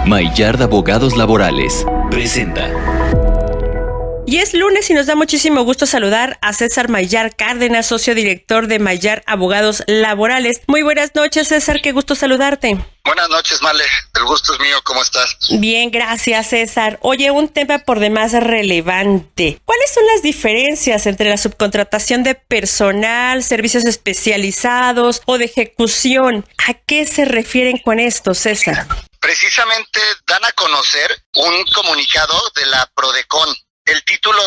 Maillard Abogados Laborales presenta. Y es lunes y nos da muchísimo gusto saludar a César Maillard Cárdenas, socio director de Maillard Abogados Laborales. Muy buenas noches, César, qué gusto saludarte. Buenas noches, Male, el gusto es mío, ¿cómo estás? Bien, gracias, César. Oye, un tema por demás relevante. ¿Cuáles son las diferencias entre la subcontratación de personal, servicios especializados o de ejecución? ¿A qué se refieren con esto, César? Precisamente dan a conocer un comunicado de la Prodecon. El título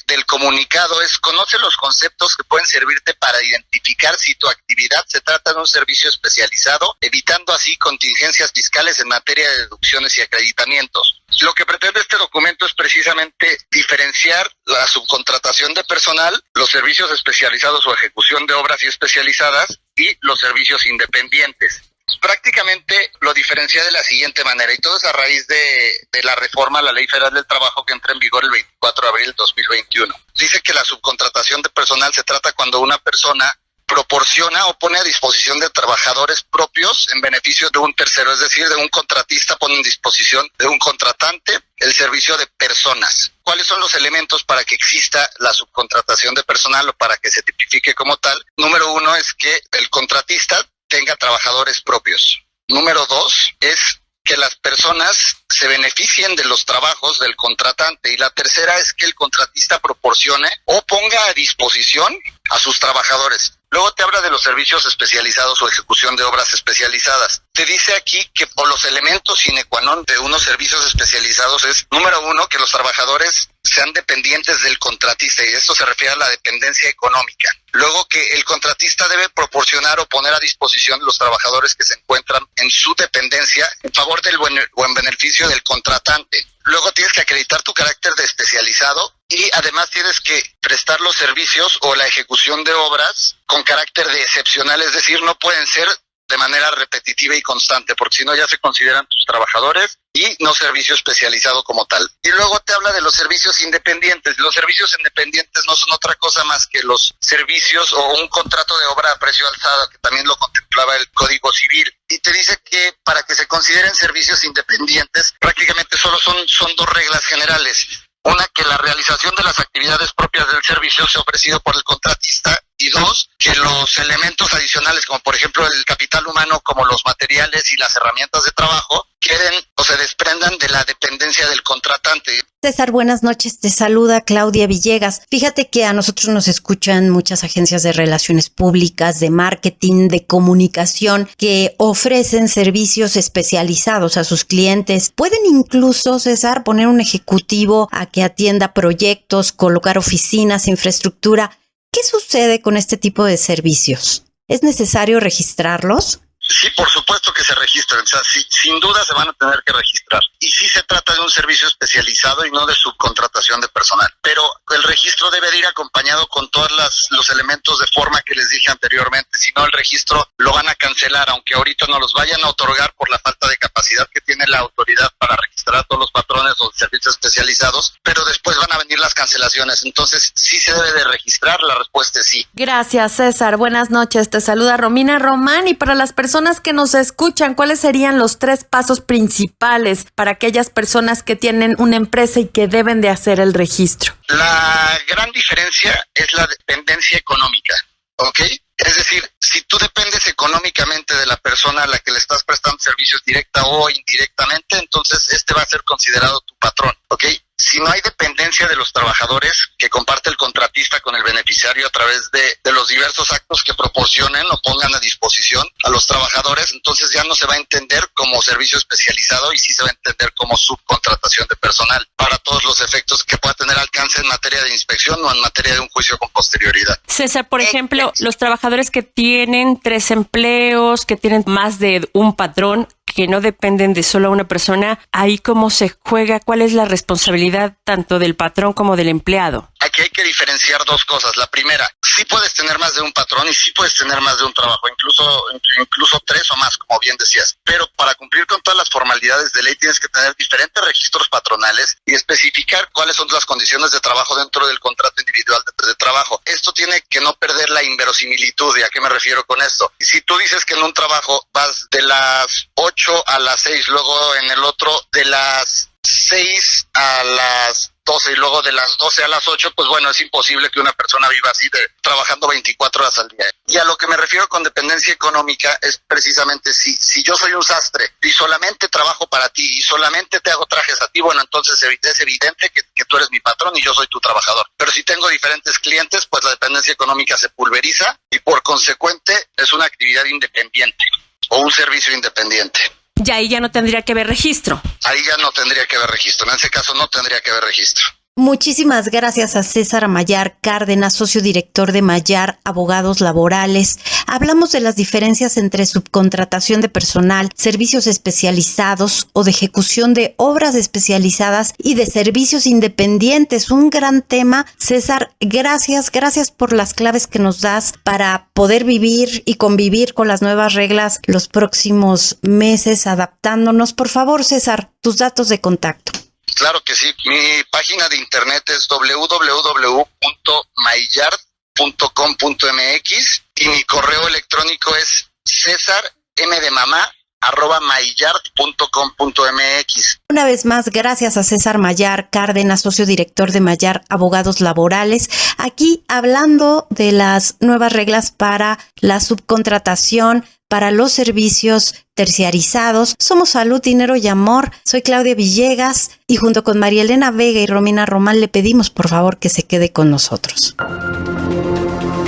del comunicado es: conoce los conceptos que pueden servirte para identificar si tu actividad se trata de un servicio especializado, evitando así contingencias fiscales en materia de deducciones y acreditamientos. Lo que pretende este documento es precisamente diferenciar la subcontratación de personal, los servicios especializados o ejecución de obras y especializadas y los servicios independientes. Prácticamente lo diferencia de la siguiente manera, y todo es a raíz de la reforma a la Ley Federal del Trabajo que entra en vigor el 24 de abril del 2021. Dice que la subcontratación de personal se trata cuando una persona proporciona o pone a disposición de trabajadores propios en beneficio de un tercero, es decir, de un contratista pone en disposición de un contratante el servicio de personas. ¿Cuáles son los elementos para que exista la subcontratación de personal o para que se tipifique como tal? Número uno es que el contratista tenga trabajadores propios. Número dos es que las personas se beneficien de los trabajos del contratante. Y la tercera es que el contratista proporcione o ponga a disposición a sus trabajadores. Luego te habla de los servicios especializados o ejecución de obras especializadas. Te dice aquí que por los elementos sine qua non de unos servicios especializados es, número uno, que los trabajadores sean dependientes del contratista, y esto se refiere a la dependencia económica. Luego, que el contratista debe proporcionar o poner a disposición los trabajadores que se encuentran en su dependencia en favor del o en beneficio del contratante. Luego tienes que acreditar tu carácter de especializado y además tienes que prestar los servicios o la ejecución de obras con carácter de excepcional, es decir, no pueden ser de manera repetitiva y constante, porque si no ya se consideran tus trabajadores y no servicio especializado como tal. Y luego te habla de los servicios independientes. Los servicios independientes no son otra cosa más que los servicios o un contrato de obra a precio alzado, que también lo contemplaba el Código Civil. Y te dice que para que se consideren servicios independientes, prácticamente solo son dos reglas generales. Una, que la realización de las actividades propias del servicio sea ofrecido por el contratista, y dos, que los elementos adicionales, como por ejemplo el capital humano, como los materiales y las herramientas de trabajo, queden o se desprendan de la dependencia del contratante. César, buenas noches, te saluda Claudia Villegas. Fíjate que a nosotros nos escuchan muchas agencias de relaciones públicas, de marketing, de comunicación, que ofrecen servicios especializados a sus clientes. Pueden incluso, César, poner un ejecutivo a que atienda proyectos, colocar oficinas, infraestructura. ¿Qué sucede con este tipo de servicios? ¿Es necesario registrarlos? Sí, por supuesto que se registran, o sea, sin duda se van a tener que registrar. Y sí se trata de un servicio especializado y no de subcontratación de personal. Pero el registro debe de ir acompañado con todos los elementos de forma que les dije anteriormente. Si no, el registro lo van a cancelar, aunque ahorita no los vayan a otorgar por la falta de capacidad que tiene la autoridad para registrar a todos los patrones o servicios especializados, pero después van a venir las cancelaciones. Entonces, ¿sí se debe de registrar? La respuesta es sí. Gracias, César. Buenas noches. Te saluda Romina Román, y para las personas que nos escuchan, ¿cuáles serían los 3 pasos principales para aquellas personas que tienen una empresa y que deben de hacer el registro? La gran diferencia es la dependencia económica, ¿ok? Es decir, si tú dependes económicamente de la persona a la que le estás prestando servicios directa o indirectamente, entonces este va a ser considerado tu patrón, ¿ok? Si no hay dependencia de los trabajadores que comparte el contratista con el beneficiario a través de los diversos actos que proporcionen o pongan a disposición a los trabajadores, entonces ya no se va a entender como servicio especializado y sí se va a entender como subcontratación de personal para todos los efectos que pueda tener alcance en materia de inspección o en materia de un juicio con posterioridad. César, por ejemplo, los trabajadores que tienen 3 empleos, que tienen más de un patrón, que no dependen de solo una persona, ¿ahí cómo se juega? ¿Cuál es la responsabilidad tanto del patrón como del empleado? Aquí hay que diferenciar dos cosas. La primera, sí puedes tener más de un patrón y sí puedes tener más de un trabajo, incluso 3 o más, como bien decías. Pero para cumplir con todas las formalidades de ley, tienes que tener diferentes registros patronales y especificar cuáles son las condiciones de trabajo dentro del contrato individual de trabajo. Esto tiene que no perder la inverosimilitud. ¿Y a qué me refiero con esto? Si tú dices que en un trabajo vas de las 8 a las 6, luego en el otro de las 6 a las 12 y luego de las 12 a las 8, pues bueno, es imposible que una persona viva así trabajando 24 horas al día. Y a lo que me refiero con dependencia económica es precisamente si yo soy un sastre y solamente trabajo para ti y solamente te hago trajes a ti, bueno, entonces es evidente que tú eres mi patrón y yo soy tu trabajador. Pero si tengo diferentes clientes, pues la dependencia económica se pulveriza y por consecuente es una actividad independiente o un servicio independiente. Y ahí ya no tendría que haber registro. Ahí ya no tendría que haber registro. En ese caso no tendría que haber registro. Muchísimas gracias a César Amayar Cárdenas, socio director de Mayar Abogados Laborales. Hablamos de las diferencias entre subcontratación de personal, servicios especializados o de ejecución de obras especializadas y de servicios independientes. Un gran tema. César, gracias por las claves que nos das para poder vivir y convivir con las nuevas reglas los próximos meses, adaptándonos. Por favor, César, tus datos de contacto. Claro que sí. Mi página de internet es www.maillard.com.mx y mi correo electrónico es cesarmdmamá@maillard.com.mx. Una vez más, gracias a César Mayar Cárdenas, socio director de Mayar Abogados Laborales, aquí hablando de las nuevas reglas para la subcontratación, para los servicios terciarizados. Somos Salud, Dinero y Amor. Soy Claudia Villegas y junto con María Elena Vega y Romina Román le pedimos por favor que se quede con nosotros.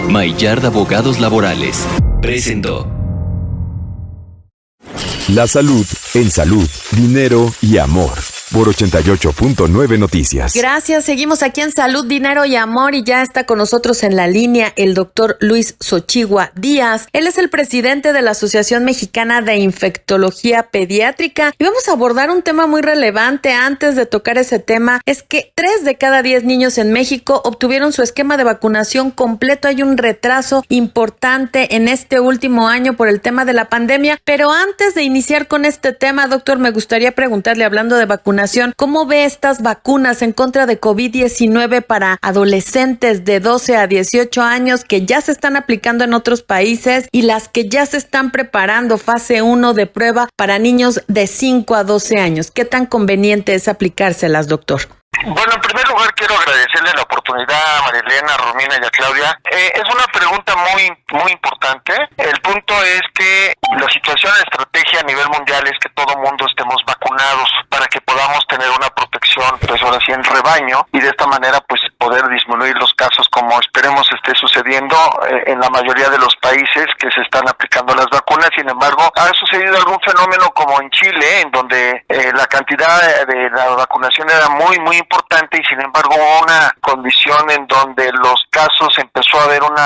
Maillard Abogados Laborales presentó La salud en Salud, Dinero y Amor. Por 88.9 Noticias. Gracias, seguimos aquí en Salud, Dinero y Amor y ya está con nosotros en la línea el doctor Luis Xochigua Díaz. Él es el presidente de la Asociación Mexicana de Infectología Pediátrica y vamos a abordar un tema muy relevante. Antes de tocar ese tema, es que 3 de cada 10 niños en México obtuvieron su esquema de vacunación completo. Hay un retraso importante en este último año por el tema de la pandemia, pero antes de iniciar con este tema, doctor, me gustaría preguntarle, hablando de vacunación, ¿cómo ve estas vacunas en contra de COVID-19 para adolescentes de 12 a 18 años que ya se están aplicando en otros países y las que ya se están preparando fase 1 de prueba para niños de 5 a 12 años? ¿Qué tan conveniente es aplicárselas, doctor? Bueno, en primer lugar quiero agradecerle la oportunidad a María Elena, a Romina y a Claudia. Es una pregunta muy importante. El punto es que la situación de estrategia a nivel mundial es que todo mundo estemos vacunados para que podamos tener una protección, pues ahora sí, en rebaño, y de esta manera pues poder disminuir los casos como esperemos esté sucediendo en la mayoría de los países que se están aplicando las vacunas. Sin embargo, ha sucedido algún fenómeno como en Chile, en donde la cantidad de la vacunación era muy importante y sin embargo hubo una condición en donde los casos empezó a haber un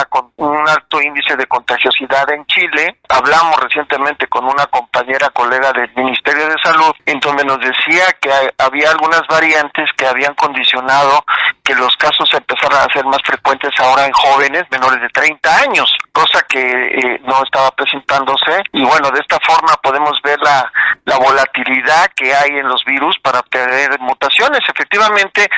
alto índice de contagiosidad en Chile. Hablamos recientemente con una colega del Ministerio de Salud en donde nos decía que había algunas variantes que habían condicionado que los casos empezaran a ser más frecuentes ahora en jóvenes menores de 30 años, cosa que no estaba presentándose. Y bueno, de esta forma podemos ver la volatilidad que hay en los virus para obtener mutaciones. Efectivamente,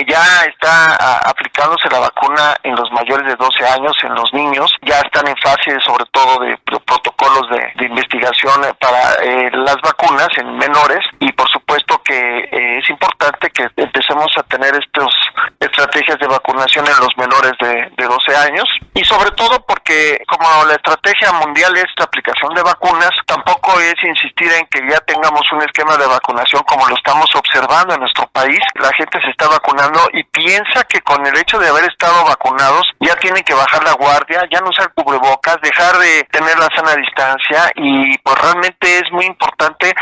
ya está aplicándose la vacuna en los mayores de 12 años, en los niños. Ya están en fase, sobre todo, de protocolos de investigación para las vacunas en menores. Y por supuesto que es importante que empecemos a tener estas estrategias de vacunación en los menores de 12 años. Y sobre todo porque como la estrategia mundial es la aplicación de vacunas, tampoco es insistir en que ya tengamos un esquema de vacunación como lo estamos observando en nuestro país. La gente se está vacunando y piensa que con el hecho de haber estado vacunados ya tienen que bajar la guardia, ya no usar cubrebocas, dejar de tener la sana distancia, y pues realmente es muy importante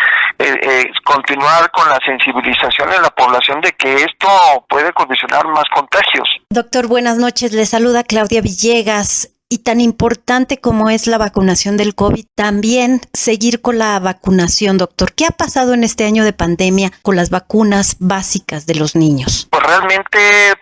continuar con la sensibilización en la población de que esto puede condicionar más contagios. Doctor, buenas noches. Le saluda Claudia Villegas. y tan importante como es la vacunación del COVID, también seguir con la vacunación, doctor. ¿Qué ha pasado en este año de pandemia con las vacunas básicas de los niños? Pues realmente,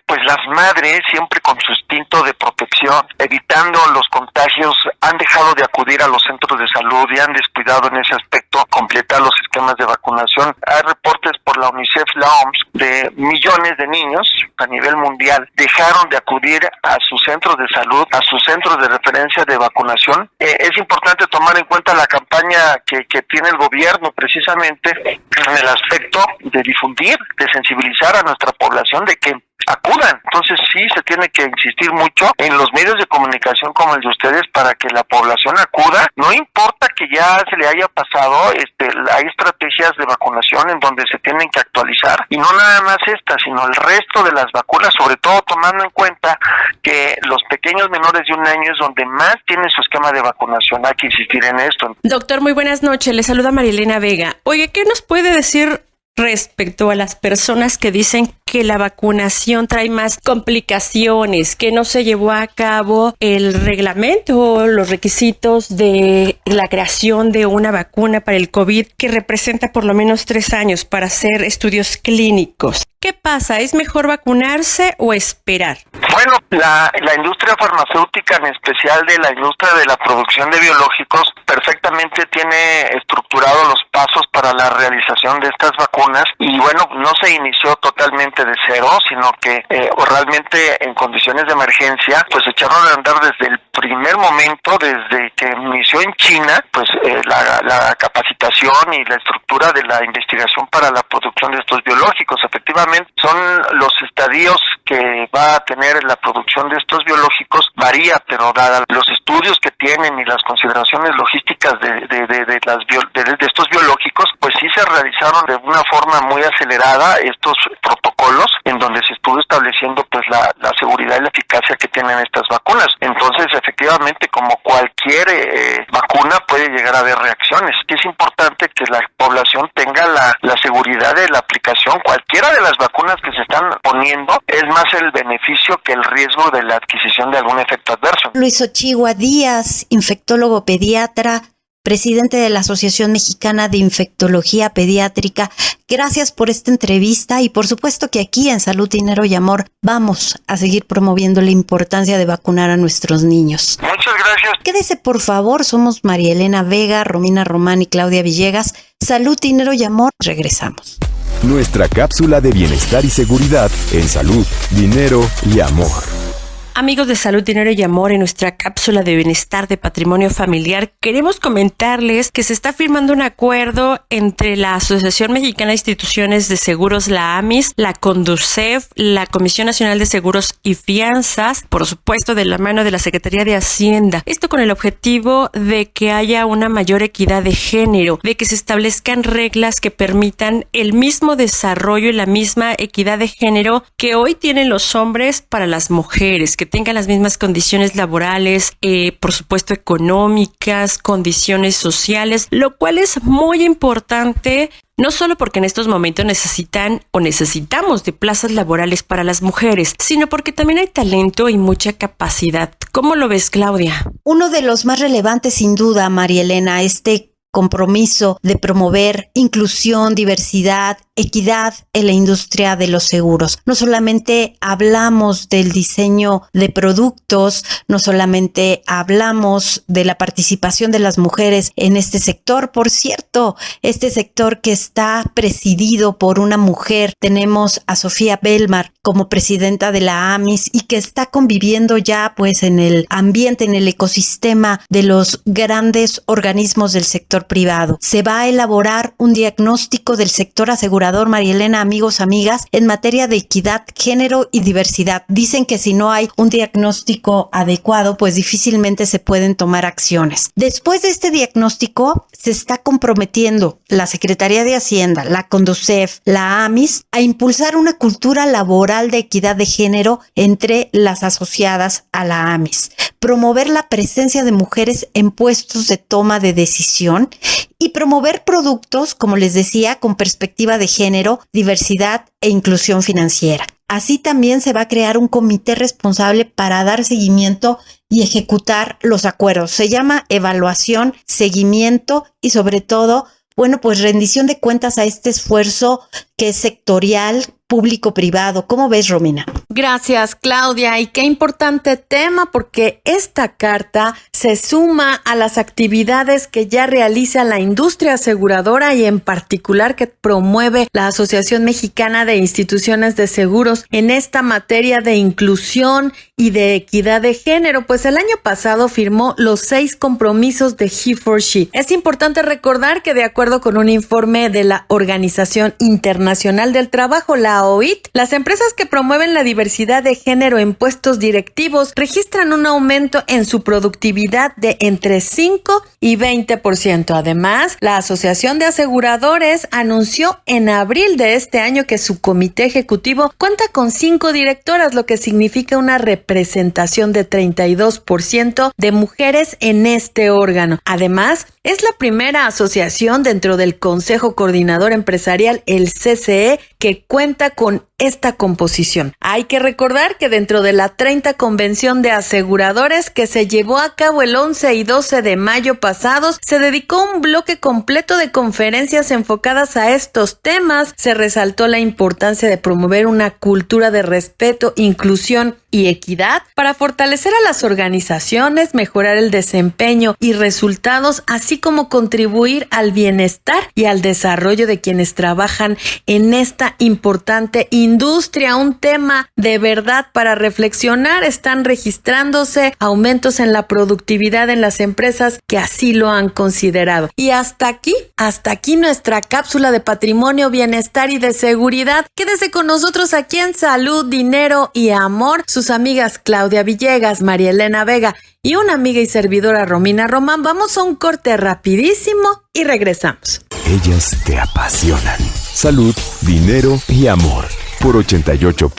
pues las madres, siempre con su instinto de protección, evitando los contagios, han dejado de acudir a los centros de salud y han descuidado en ese aspecto completar los esquemas de vacunación. Hay reportes por la UNICEF, la OMS, de millones de niños a nivel mundial dejaron de acudir a sus centros de salud, a sus centros de referencia de vacunación. Es importante tomar en cuenta la campaña que tiene el gobierno precisamente en el aspecto de difundir, de sensibilizar a nuestra población de que acudan. Entonces sí se tiene que insistir mucho en los medios de comunicación como el de ustedes para que la población acuda. No importa que ya se le haya pasado, hay estrategias de vacunación en donde se tienen que actualizar, y no nada más esta, sino el resto de las vacunas, sobre todo tomando en cuenta que los pequeños menores de 1 año es donde más tienen su esquema de vacunación. Hay que insistir en esto. Doctor, muy buenas noches. Le saluda Marilena Vega. Oye, ¿qué nos puede decir respecto a las personas que dicen que la vacunación trae más complicaciones, que no se llevó a cabo el reglamento, los requisitos de la creación de una vacuna para el COVID que representa por lo menos 3 años para hacer estudios clínicos? ¿Qué pasa? ¿Es mejor vacunarse o esperar? Bueno, la industria farmacéutica, en especial de la industria de la producción de biológicos, perfectamente tiene estructurados los pasos para la realización de estas vacunas, y bueno, no se inició totalmente de cero, sino que realmente en condiciones de emergencia, pues echaron a andar desde el primer momento, desde que inició en China, pues la capacitación y la estructura de la investigación para la producción de estos biológicos. Efectivamente, son los estadios que va a tener la producción de estos biológicos varía, pero dada los estudios que tienen y las consideraciones logísticas de estos biológicos, pues sí se realizaron de una forma muy acelerada estos protocolos en donde se estuvo estableciendo pues la seguridad y la eficacia que tienen estas vacunas. Entonces, efectivamente, como cualquier vacuna, puede llegar a haber reacciones. Es importante que la población tenga la seguridad de la aplicación. Cualquiera de las vacunas que se están poniendo es más el beneficio que el riesgo de la adquisición de algún efecto adverso. Luis Ochigua Díaz, infectólogo pediatra, presidente de la Asociación Mexicana de Infectología Pediátrica, gracias por esta entrevista, y por supuesto que aquí en Salud, Dinero y Amor vamos a seguir promoviendo la importancia de vacunar a nuestros niños. Muchas gracias. Quédese por favor, somos María Elena Vega, Romina Román y Claudia Villegas. Salud, Dinero y Amor, regresamos. Nuestra cápsula de bienestar y seguridad en Salud, Dinero y Amor. Amigos de Salud, Dinero y Amor, en nuestra cápsula de bienestar de patrimonio familiar, queremos comentarles que se está firmando un acuerdo entre la Asociación Mexicana de Instituciones de Seguros, la AMIS, la CONDUCEF, la Comisión Nacional de Seguros y Fianzas, por supuesto de la mano de la Secretaría de Hacienda. Esto con el objetivo de que haya una mayor equidad de género, de que se establezcan reglas que permitan el mismo desarrollo y la misma equidad de género que hoy tienen los hombres para las mujeres, que tengan las mismas condiciones laborales, por supuesto económicas, condiciones sociales, lo cual es muy importante, no solo porque en estos momentos necesitamos de plazas laborales para las mujeres, sino porque también hay talento y mucha capacidad. ¿Cómo lo ves, Claudia? Uno de los más relevantes, sin duda, María Elena, compromiso de promover inclusión, diversidad, equidad en la industria de los seguros. No solamente hablamos del diseño de productos, no solamente hablamos de la participación de las mujeres en este sector. Por cierto, este sector que está presidido por una mujer, tenemos a Sofía Belmar como presidenta de la AMIS y que está conviviendo ya pues en el ambiente, en el ecosistema de los grandes organismos del sector privado. Se va a elaborar un diagnóstico del sector asegurador, María Elena, amigos, amigas, en materia de equidad, género y diversidad. Dicen que si no hay un diagnóstico adecuado, pues difícilmente se pueden tomar acciones. Después de este diagnóstico, se está comprometiendo la Secretaría de Hacienda, la CONDUCEF, la AMIS, a impulsar una cultura laboral de equidad de género entre las asociadas a la AMIS, promover la presencia de mujeres en puestos de toma de decisión y promover productos, como les decía, con perspectiva de género, diversidad e inclusión financiera. Así también se va a crear un comité responsable para dar seguimiento y ejecutar los acuerdos. Se llama evaluación, seguimiento y sobre todo, bueno, pues rendición de cuentas a este esfuerzo que es sectorial, público-privado. ¿Cómo ves, Romina? Gracias, Claudia. Y qué importante tema, porque esta carta se suma a las actividades que ya realiza la industria aseguradora y en particular que promueve la Asociación Mexicana de Instituciones de Seguros en esta materia de inclusión y de equidad de género, pues el año pasado firmó los 6 compromisos de He4She. Es importante recordar que de acuerdo con un informe de la Organización Internacional del Trabajo, la OIT, las empresas que promueven la diversidad de género en puestos directivos registran un aumento en su productividad de entre 5 y 20%. Además, la Asociación de Aseguradores anunció en abril de este año que su comité ejecutivo cuenta con 5 directoras, lo que significa una representación de 32% de mujeres en este órgano. Además, es la primera asociación dentro del Consejo Coordinador Empresarial, el CCE, que cuenta con esta composición. Hay que recordar que dentro de la 30 Convención de Aseguradores que se llevó a cabo el 11 y 12 de mayo pasados, se dedicó un bloque completo de conferencias enfocadas a estos temas. Se resaltó la importancia de promover una cultura de respeto, inclusión y equidad para fortalecer a las organizaciones, mejorar el desempeño y resultados, así como contribuir al bienestar y al desarrollo de quienes trabajan en esta importante industria. Un tema de verdad para reflexionar. Están registrándose aumentos en la productividad en las empresas que así lo han considerado. Y hasta aquí nuestra cápsula de patrimonio, bienestar y de seguridad. Quédese con nosotros aquí en Salud, Dinero y Amor. Sus amigas Claudia Villegas, María Elena Vega y una amiga y servidora, Romina Román. Vamos a un corte rapidísimo y regresamos. Ellas te apasionan. Salud, dinero y amor. Por 88.